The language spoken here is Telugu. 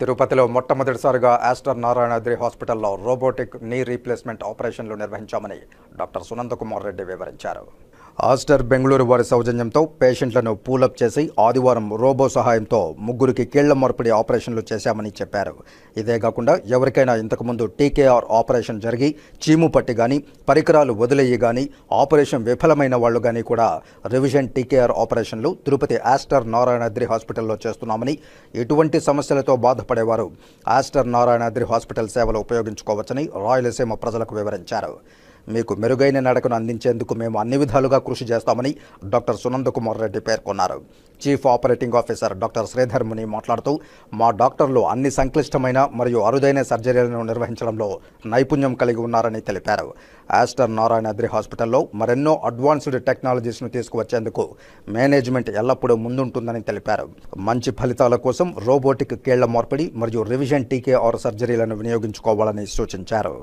తిరుపతిలో మొట్టమొదటిసారిగా ఆస్టర్ నారాయణాద్రి హాస్పిటల్లో రోబోటిక్ నీ రీప్లేస్మెంట్ ఆపరేషన్లు నిర్వహించామని డాక్టర్ సునందకుమార్ రెడ్డి వివరించారు. ఆస్టర్ బెంగళూరు వారి సౌజన్యంతో పేషెంట్లను పూలప్ చేసి ఆదివారం రోబో సహాయంతో ముగ్గురికి కీళ్ల మార్పిడి ఆపరేషన్లు చేశామని చెప్పారు. ఇదే కాకుండా ఎవరికైనా ఇంతకుముందు టీకేఆర్ ఆపరేషన్ జరిగి చీము పట్టి కానీ పరికరాలు వదిలేయి కానీ ఆపరేషన్ విఫలమైన వాళ్ళు కానీ కూడా రివిజన్ టీకేఆర్ ఆపరేషన్లు తిరుపతి ఆస్టర్ నారాయణాద్రి హాస్పిటల్లో చేస్తున్నామని, ఎటువంటి సమస్యలతో బాధపడేవారు ఆస్టర్ నారాయణాద్రి హాస్పిటల్ సేవలు ఉపయోగించుకోవచ్చని రాయలసీమ ప్రజలకు వివరించారు. మీకు మెరుగైన నడకను అందించేందుకు మేము అన్ని విధాలుగా కృషి చేస్తామని డాక్టర్ సునందకుమార్ రెడ్డి పేర్కొన్నారు. Chief operating officer doctor Sridhar ముని మాట్లాడుతూ, మా డాక్టర్లు అన్ని సంక్లిష్టమైన మరియు అరుదైన సర్జరీలను నిర్వహించడంలో నైపుణ్యం కలిగి ఉన్నారని తెలిపారు. ఆస్టర్ నారాయణాద్రి హాస్పిటల్లో మరెన్నో అడ్వాన్స్డ్ టెక్నాలజీస్ను తీసుకువచ్చేందుకు మేనేజ్మెంట్ ఎల్లప్పుడూ ముందుంటుందని తెలిపారు. మంచి ఫలితాల కోసం రోబోటిక్ కీళ్ల మార్పిడి మరియు రివిజన్ టీకేఆర్ సర్జరీలను వినియోగించుకోవాలని సూచించారు.